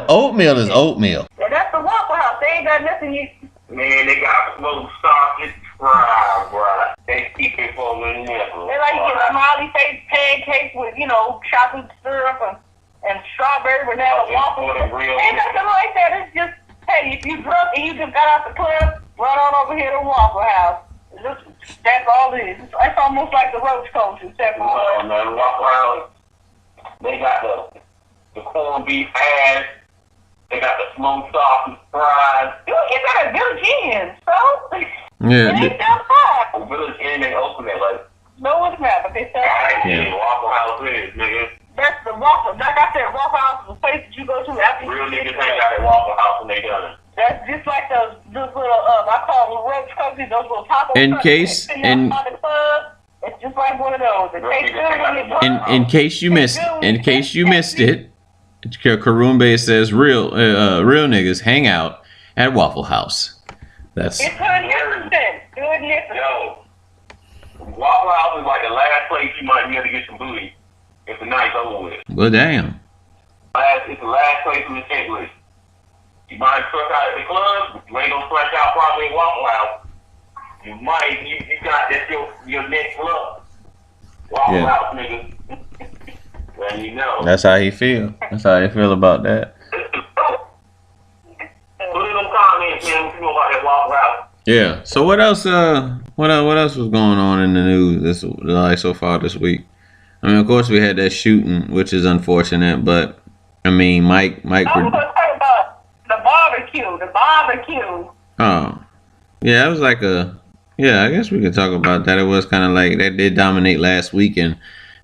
oatmeal is oatmeal.
Yeah, that's the Waffle House. They ain't got nothing you.
Man, they got smoked sausage fries, bro. They keep it for the nipple.
They like to get smiley face pancakes with, chocolate syrup and strawberry banana waffles. Ain't nothing like that. It's just, hey, if you drunk and you just got out the club, run on over here to Waffle House. That's all it is. It's almost like the roach coach, except for
the Waffle House. They got the corned beef hash. They got the smoked sausage, fries.
You got a Village Inn, so.
Yeah.
It ain't that far.
Village Inn ain't open that like.
No, it's not, but they sell.
Yeah. Waffle House is, nigga.
That's the Waffle. Like I said, Waffle House is a place that you go to after
Real
you
niggas hang out at Waffle House when they done it.
That's just like those little, I call them roach cookies, those little taco
In
trucks
case-
that sit
in-
outside the club. It's just like one of those. It tastes good when you
In case you missed it, Karumbe says real niggas hang out at Waffle House. That's
It's magnificent. Magnificent.
Yo, Waffle House is like the last place you might be able to get some booty if the night's over with.
well, damn.
It's the last place in the checklist. You might truck out at the club, you ain't gonna fresh out probably at Waffle House. You got this your next look. Waffle
Yeah.
House, nigga. Then you know.
That's how he feel. That's how he feel about that.
Put in them comments, man, if you know about that Waffle House.
Yeah. So what else? What else was going on in the news so far this week? I mean, of course, we had that shooting, which is unfortunate, but I mean, Mike.
I was going to talk about the barbecue. The barbecue.
Oh, yeah, it was like a. Yeah, I guess we could talk about that. It was kind of like that did dominate last week, and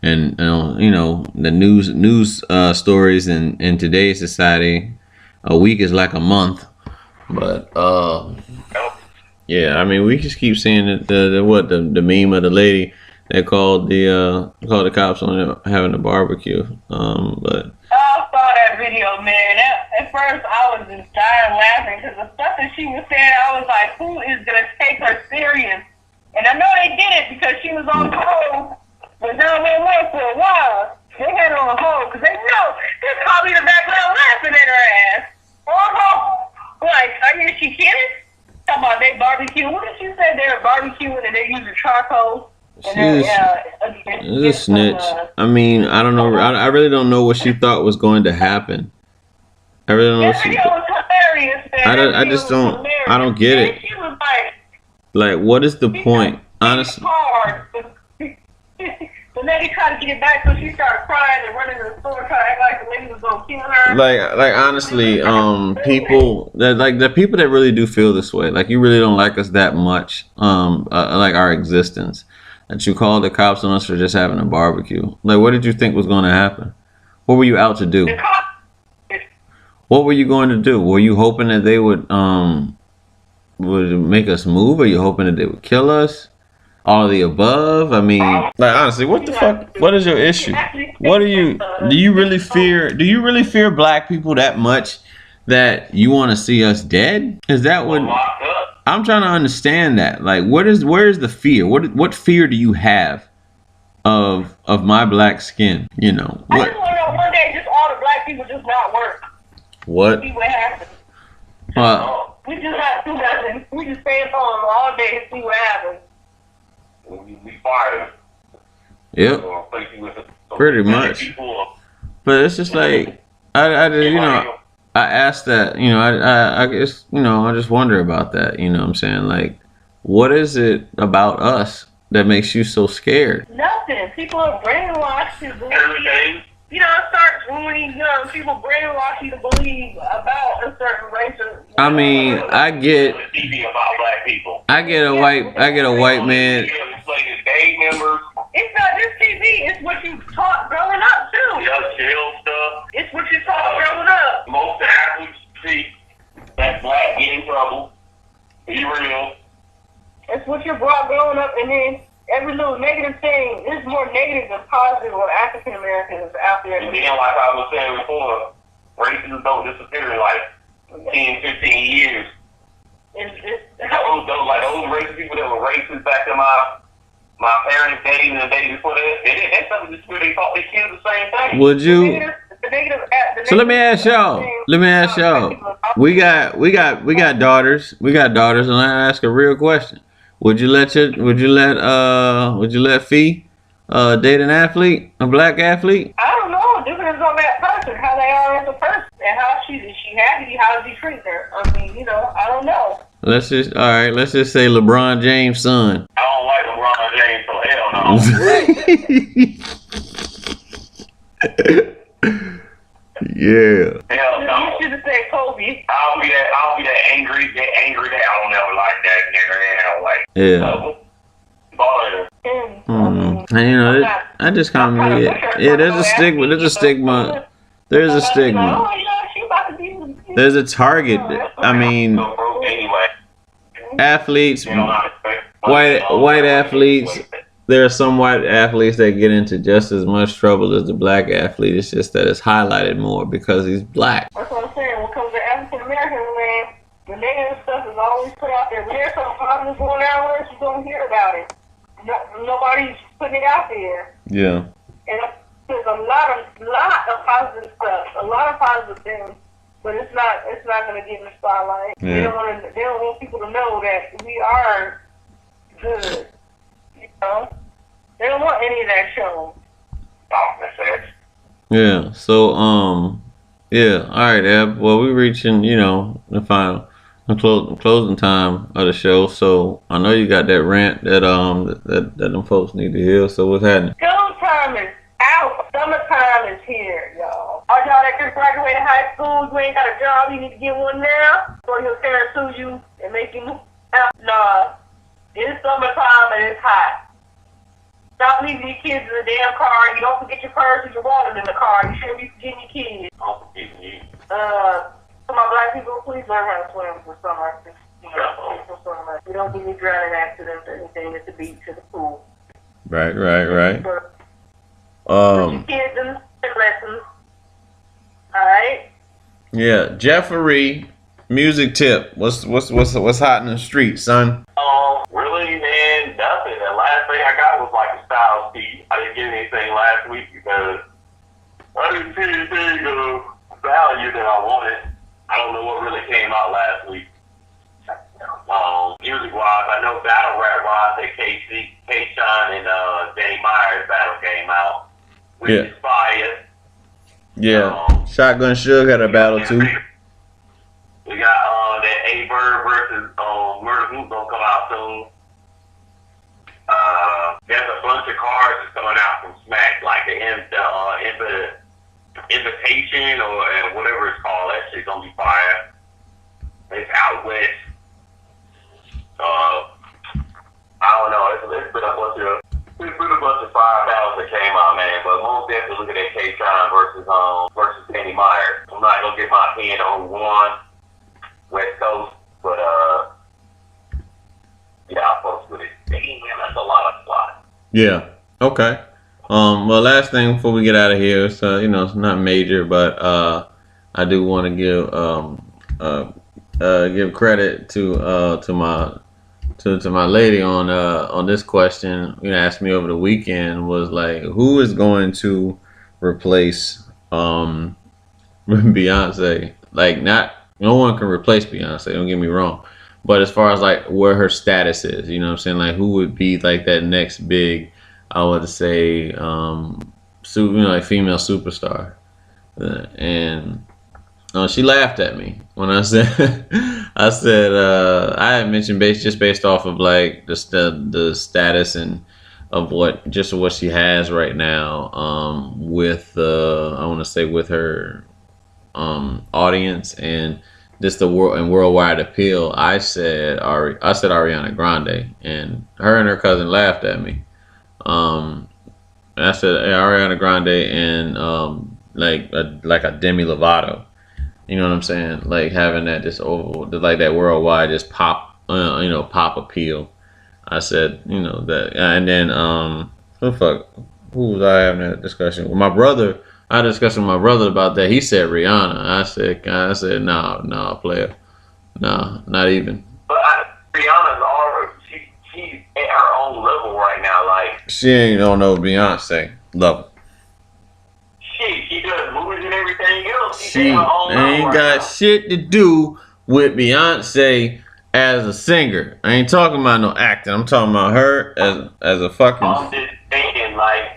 the news stories in today's society. A week is like a month, but yeah, I mean, we just keep seeing the meme of the lady that called the cops on having a barbecue. But
I saw that video, man. At first, I was just dying laughing because the stuff that she was saying, I was like, who is going to take her serious? And I know they did it because she was on hold with 911 for a while. They had her on hold because they know they're probably in the background laughing at her ass. Like, are she kidding? Talking about they barbecue. What did she say? They were barbecuing and they using charcoal.
She's a snitch. I mean, I don't know. I really don't know what she thought was going to happen. I really don't know.
That video was hilarious, man.
I just don't. I don't get it.
She was
like, what is the point? Honestly.
Hard. The lady tried to get it back, so she started crying and running to the store trying to act like the lady was gonna kill her.
Like honestly, people the people that really do feel this way, like you really don't like us that much, like our existence, that you called the cops on us for just having a barbecue. Like, what did you think was going to happen? What were you out to do? What were you going to do? Were you hoping that they would make us move? Are you hoping that they would kill us? All of the above? I mean, like, honestly, what the fuck? What is your issue? What do you really fear black people that much that you want to see us dead? Is that what I'm trying to understand? That, like, where is the fear? What fear do you have of my black skin? You know,
I just want to know one day, just all the black people just not work.
What?
See what happens. We just not do nothing. We just stay at home all day and see what happens.
We fired.
Yep. Pretty much. But it's just like I asked that, I guess, I just wonder about that, you know what I'm saying? Like, what is it about us that makes you so scared?
Nothing. People are brainwashed to believe. It starts when people brainwash you to believe about a certain race.
I mean, I get
about black people.
I get a white man.
It's
not just TV. It's what you taught growing up too.
Jail stuff.
It's what you taught growing up.
Most athletes see that black get in trouble. Be real.
It's what you brought growing up, and then every little negative thing is more negative than positive with African Americans out there.
And then, like I was saying before, racism don't disappear in like 10, 15 years. Those racist people that were racist back in my parents' days and the days before that, that's something that they thought they kids the same thing.
Would you? So let me ask y'all. We got daughters. And I ask a real question. Would you let Fee date an athlete, a black athlete?
I don't know. It depends on that person, how they are as a person, and how is she happy? How does he treat her? I mean, I don't know.
Let's just say LeBron James' son.
I don't like LeBron James, so hell no.
Yeah.
Hell no.
You should have said Kobe. be.
I'll be that angry that I don't never like that nigga. I don't like.
Yeah. And you know, I just kind of there's a stigma. There's a stigma. There's a stigma. There's a target. I mean, athletes, white athletes. There are some white athletes that get into just as much trouble as the black athlete. It's just that it's highlighted more because he's black.
That's what I'm saying. When it comes to African Americans, man, the negative stuff is always put out there. When there's something positive going on, you're going to hear about it. Nobody's putting it out there.
Yeah.
And there's a lot of positive stuff, a lot of positive things, but it's not going to get in the spotlight.
Yeah.
They don't want people to know that we are good. You know, they don't want any of that shown.
Yeah. So yeah. All right, Eb. Well, we're reaching the final. Closing time of the show, so I know you got that rant that them folks need to hear. So what's happening?
Summertime is out. Summertime is here, y'all. All y'all that just graduated high school, you ain't got a job, you need to get one now, or your parents sue you and make you move out. Nah, it's summertime and it's hot. Stop leaving your kids in the damn car. You don't forget your purse and your wallet in the car. You shouldn't be forgetting your kids.
Don't forget me.
For my black people, please learn how to swim for summer. You don't give me drowning accidents or anything at the beach or the pool.
Right.
Your kids in lessons. Alright?
Yeah, Jeffrey, music tip. What's hot in the street, son?
Really, man, nothing. The last thing I got was like a style tee. I didn't get anything last week because I didn't see anything of value that I wanted. I don't know what really came out last week. Music-wise, I know battle rap-wise that K-Shine and Danny Myers battle came out, which is fire.
Yeah, Shotgun Suge had a battle too.
We got that A-Bird versus Murder Who's gonna come out soon. There's a bunch of cards that's coming out from Smack, like the invitation or whatever it's called. That shit's gonna be fire. It's out west. I don't know. It's been a bunch of fire battles that came out, man. But most definitely look at that K-Shine versus Danny Myers. I'm not gonna get my opinion on one West Coast, but yeah, I'll post with it. Damn, that's a lot of plot.
Yeah. Okay. Well, last thing before we get out of here, so it's not major, but I do want to give credit to my lady on this question. Asked me over the weekend was like, who is going to replace Beyonce? Like, no one can replace Beyonce. Don't get me wrong, but as far as like where her status is, what I'm saying, like who would be like that next big, I would say, like female superstar, and she laughed at me when I said I had mentioned based off of like the status and of what she has right now with I want to say with her audience and just the worldwide appeal. I said Ariana Grande, and her cousin laughed at me. I said Ariana Grande and like a Demi Lovato. You know what I'm saying? Like having that just like that worldwide just pop appeal. I said that, and then who was I having that discussion with? My brother. I had a discussion with my brother about that. He said Rihanna. I said no, player, no, not even.
But Rihanna's she's at her own level right now. Like
she ain't on no Beyonce level.
She does movies and everything else.
She ain't got shit to do with Beyonce as a singer. I ain't talking about no acting. I'm talking about her as a fucking.
I'm just thinking like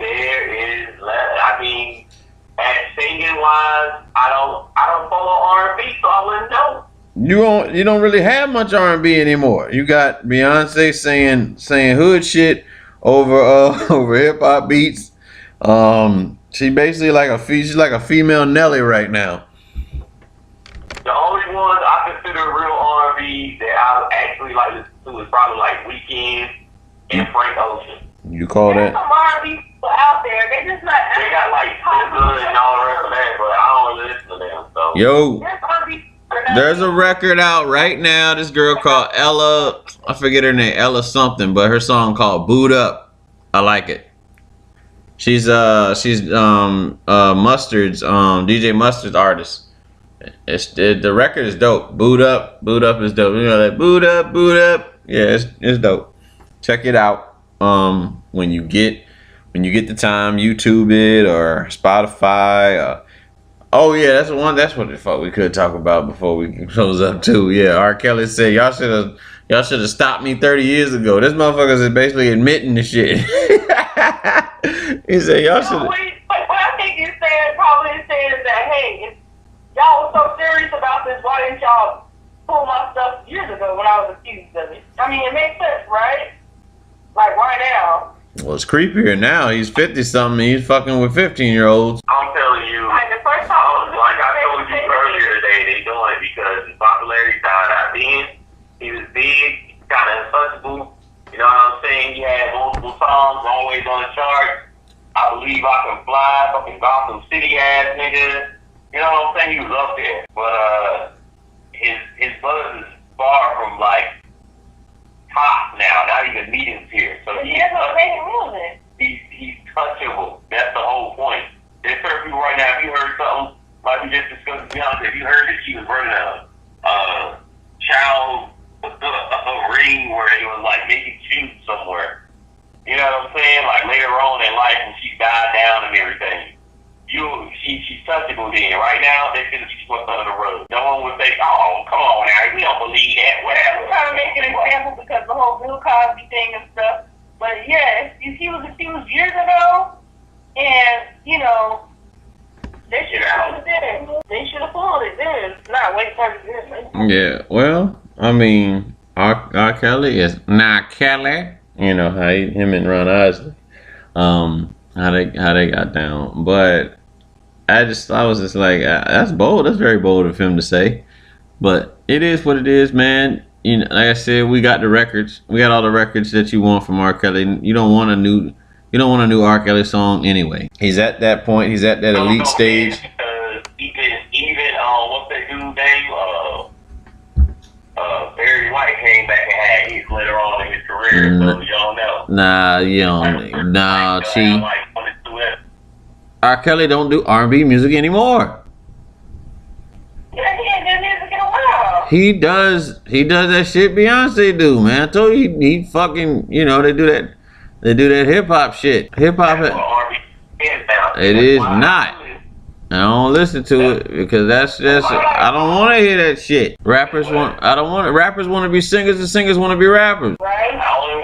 as singing wise, I don't follow R&B, so I wouldn't know.
You don't really have much R&B anymore. You got Beyonce saying hood shit over hip hop beats. She basically she's like a female Nelly right now.
The only best ones I consider real R&B that I actually like listen to is probably like Weeknd and Frank Ocean.
You call
There's
that?
some R&B people out there. They just not.
They got like SZA and all the rest of that, but I don't really listen to them. So
Yo,
There's R&B people.
there's a record out right now. This girl called Ella, I forget her name, Ella something, but her song called "Boot Up." I like it. She's Mustard's DJ Mustard's artist. The record is dope. Boot Up is dope. You know that boot up. Yeah, it's dope. Check it out. When you get the time, YouTube it or Spotify. Oh yeah, that's the one. That's what the fuck we could talk about before we close up too. Yeah, R. Kelly said y'all should have stopped me 30 years ago. This motherfucker is basically admitting the shit. He said y'all should.
What I think you're saying, probably saying is that, hey, if y'all was so serious about this, why didn't y'all pull my stuff years ago when I was accused of it? I mean, it makes sense, right? Like right now.
Well, it's creepier now. He's 50 something. He's fucking with 15-year-olds.
I'm telling you,
Like the first time,
like I told you earlier today, they doing it because his popularity died out. Then he was big, kind of untouchable. You know what I'm saying? He had multiple songs, always on the chart. I Believe I Can Fly, fucking Gotham City ass nigga. You know what I'm saying? He was up there. But his buzz is far from like top now, not even mediums here. So he's touchable. That's the whole point. There's certain people right now, if you heard something, like we just discussed with Beyonce, if you heard that she was running a child ring where they was like making shoes somewhere. You know what I'm saying? Like later on in life when she died down and everything. She's touchable then. Right now, they feel she's swept under the rug. No one would say, oh, come on now, we don't believe that, whatever.
I'm trying to make an example because the whole Bill Cosby thing and stuff. But yeah, if he was years ago, and you know, they should have pulled it then. They should have pulled it then. Not wait 30 years.
Yeah, well, I mean, R. Kelly is not Kelly. You know how him and Ron Isley, how they got down. But I was just like, that's bold. That's very bold of him to say. But it is what it is, man. You know, like I said, we got the records. We got all the records that you want from R. Kelly. You don't want a new R. Kelly song anyway. He's at that point. He's at that elite stage.
Even what's that dude name? Barry White came back and had hits later on in his career, so you don't know.
Nah, you don't. Nah, see. R. Kelly don't do R&B music anymore.
Yeah, he ain't done music in a while.
He does that shit Beyonce do, man. I told you he fucking, you know, they do that hip hop shit. Hip hop. It is not. I don't listen to it because that's just, I don't want to hear that shit. Rappers want to be singers and singers want to be rappers.
Right?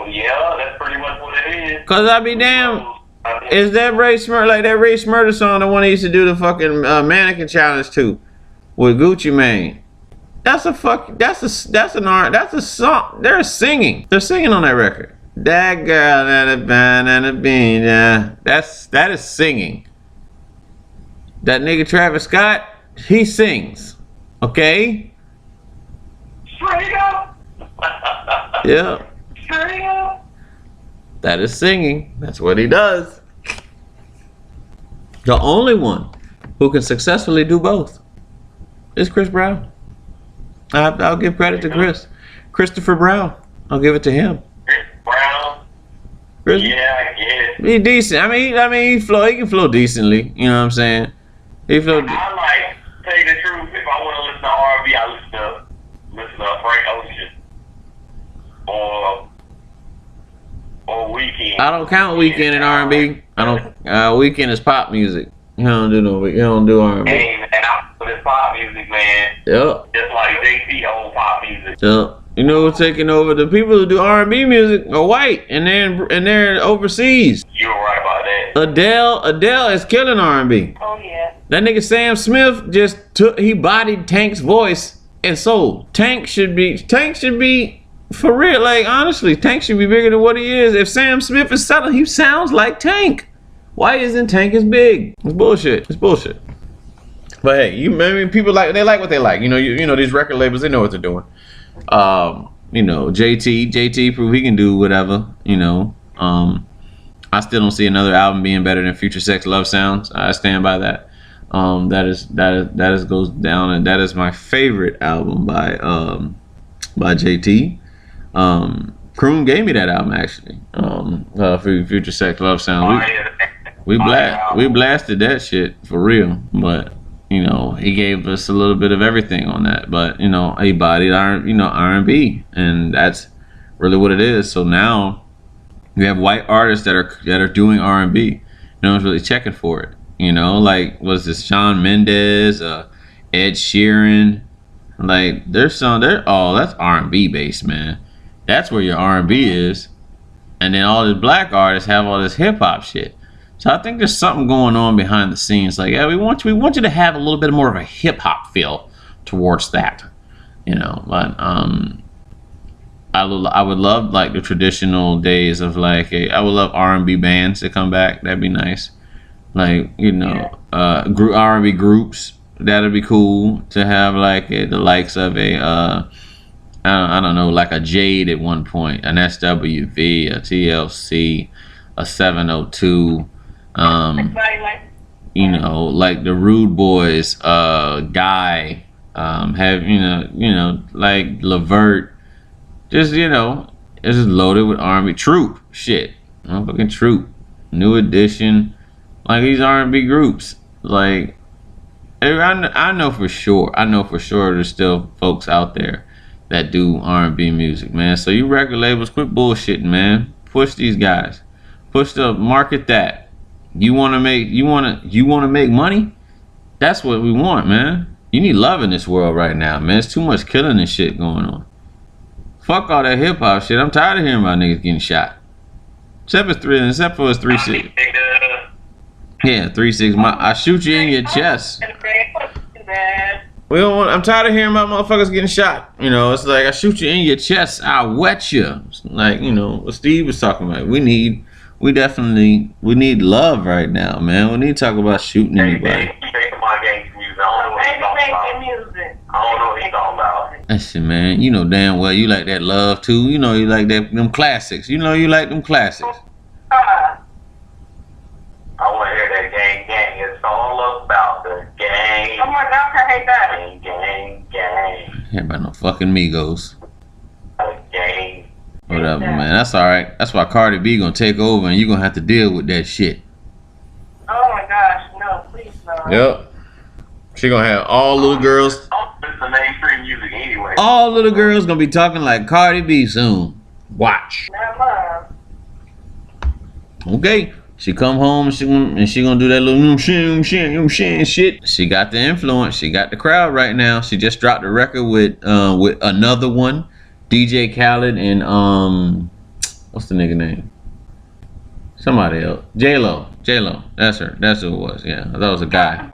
Yeah, that's pretty much what it is.
Cause I be damn, is that Ray Smurder song, the one he used to do the fucking mannequin challenge to with Gucci Mane? That's a song. They're singing on that record. That girl and a band and a bean, yeah. That is singing. That nigga Travis Scott, he sings. Okay?
Straight up.
Yeah.
Straight up.
That is singing. That's what he does. The only one who can successfully do both is Chris Brown. I'll give credit to Christopher Brown. I'll give it to him.
Brown?
Chris,
Yeah, I guess.
he's decent. I mean, he can flow decently. You know what I'm saying? He flow.
I like, tell you the truth, if I want to listen to R&B, I listen to Frank Ocean or Weeknd.
I don't count Weeknd in R&B. I don't. Weeknd is pop music. He don't do R&B.
Hey man, but it's pop music, man.
Yep.
Just like JT old pop music.
Yep. You know what's taking over? The people who do R&B music are white, and they're overseas.
You were right about that.
Adele is killing R&B.
Oh yeah.
That nigga Sam Smith he bodied Tank's voice and sold. Tank should be for real. Like honestly, Tank should be bigger than what he is. If Sam Smith is selling, he sounds like Tank. Why isn't Tank as big? It's bullshit. But hey, I mean, people they like what they like. You know these record labels, they know what they're doing. You know, JT prove he can do whatever. You know, I still don't see another album being better than Future Sex Love Sounds. I stand by that. That is goes down, and that is my favorite album by JT. Kroon gave me that album actually. Future Sex Love Sounds. We blasted that shit for real, but you know he gave us a little bit of everything on that. But you know he bodied R&B, and that's really what it is. So now you have white artists that are doing R&B. No one's really checking for it. You know, like was this Shawn Mendes, Ed Sheeran? Like that's R&B based, man. That's where your R&B is, and then all these black artists have all this hip hop shit. So I think there's something going on behind the scenes. Like, yeah, we want you to have a little bit more of a hip hop feel towards that, you know. But I would love like the traditional days of like I would love R&B bands to come back. That'd be nice. Like you know, R&B groups. That'd be cool to have like the likes of a I don't know, like a Jade at one point, an SWV, a TLC, a 702. You know, like the Rude Boys, Guy, have you know, like Levert, just you know, it's just loaded with R&B. Troop, shit, fucking Troop, New Edition, like these R&B groups. Like, I know for sure there's still folks out there that do R&B music, man. So you record labels, quit bullshitting, man. Push these guys, market that. You want to make money? That's what we want, man. You need love in this world right now, man. It's too much killing and shit going on. Fuck all that hip hop shit. I'm tired of hearing about niggas getting shot. Except for his 3-6. Yeah, 3-6. I shoot you in your chest. I'm tired of hearing about motherfuckers getting shot. You know, it's like I shoot you in your chest, I'll wet you. Like, you know, what Steve was talking about. We need love right now, man. We need to talk about shooting anybody.
I don't know what he's talking about.
Listen, man, you know damn well you like that love too. You know you like them classics. You know you like them classics.
I want to hear that gang. It's all about the gang.
Oh my gosh, I hate that.
Gang.
Hear about no fucking Migos.
Gang.
Whatever, man. That's all right. That's why Cardi B gonna take over, and you gonna have to deal with that shit.
Oh my gosh, no, please no.
Yep. She gonna have all little girls.
It's the mainstream music anyway.
All little girls gonna be talking like Cardi B soon. Watch.
Never.
Okay. She come home and she gonna do that little shit. She got the influence. She got the crowd right now. She just dropped a record with another one, DJ Khaled and what's the nigga name? Somebody else. J-Lo. That's her. That's who it was. Yeah, I thought it was a guy.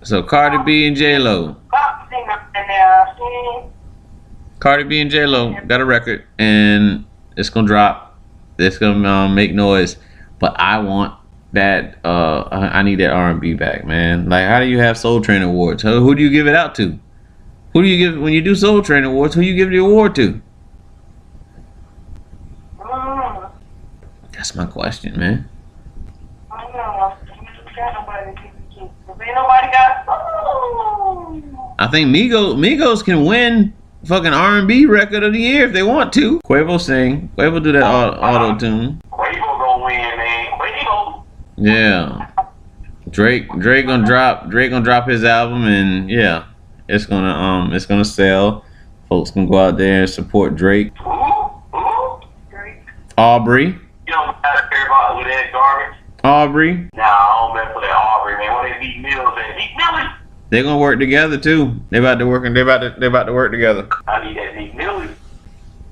So Cardi B and J-Lo. Cardi B and J-Lo got a record and it's gonna drop. It's gonna make noise, but I want that. I need that R&B back, man. Like, how do you have Soul Train Awards? Who do you give it out to? Who do you give when you do Soul Train Awards? Who you give the award to? That's my question, man.
I don't know. Ain't nobody got soul.
I think Migos can win fucking R&B record of the year if they want to. Quavo sing. Quavo do that auto tune.
Quavo gonna win, man. Quavo.
Yeah. Drake gonna drop his album, and yeah, it's gonna sell. Folks can go out there and support Drake.
Who?
Drake.
Aubrey.
You don't gotta care about with that garbage.
Aubrey.
Nah, I don't mess with that Aubrey, man. What they beat Mills at? Beat Millie.
They're gonna work together too. They about to work together.
I need that Meek Millie.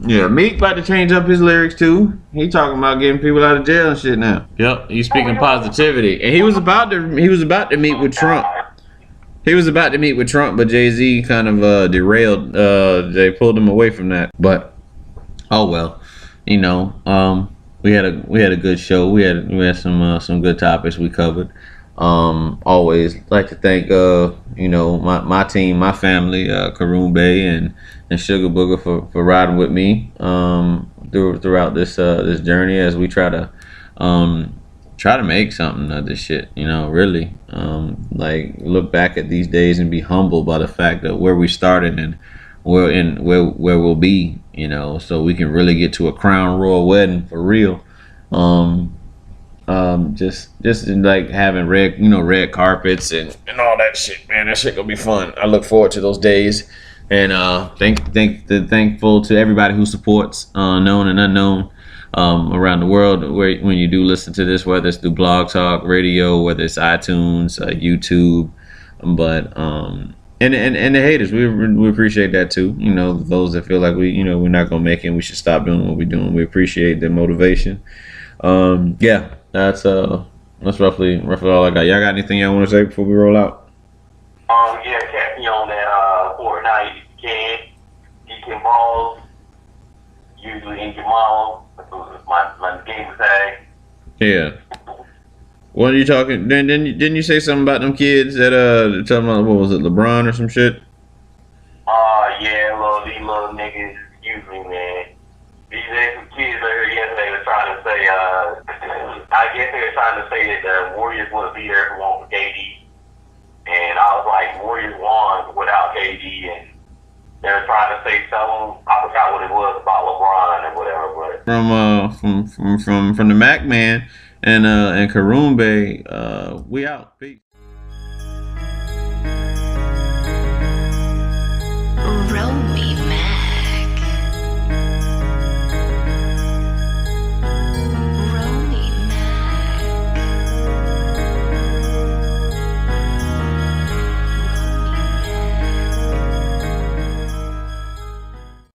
Yeah, Meek about to change up his lyrics too. He talking about getting people out of jail and shit now. Yep, he's speaking positivity. And he was about to meet with Trump. He was about to meet with Trump, but Jay-Z kind of derailed. They pulled him away from that. But oh well, you know, we had a good show. We had some good topics we covered. Always like to thank my team, my family, Karumbe and Sugar Booger for riding with me throughout this journey as we try to make something of this shit. Really, like look back at these days and be humbled by the fact that where we started and where we'll be. So we can really get to a crown royal wedding for real. Just like having red carpets and all that shit, man. That shit gonna be fun. I look forward to those days, and thankful to everybody who supports, known and unknown, around the world. When you do listen to this, whether it's through Blog Talk Radio, whether it's iTunes, YouTube, but and the haters, we appreciate that too. Those that feel like we're not gonna make it, and we should stop doing what we're doing. We appreciate the motivation. Yeah, that's roughly all I got. Y'all got anything y'all want to say before we roll out?
Yeah, catch me on that Fortnite if you can. Deacon Balls, usually in your mom. My game tag.
Yeah. What are you talking? Didn't you say something about them kids that talking about, what was it, LeBron or some shit?
Yeah, these little niggas. Excuse me, man. These kids I heard yesterday were trying to say, I guess they were trying to say that the Warriors wouldn't be there if it weren't for KD. And I was like, Warriors won without KD, and they were trying to say something. I forgot what it was about LeBron or whatever, but
From the Mac Man and Karumbe, we out. Peace.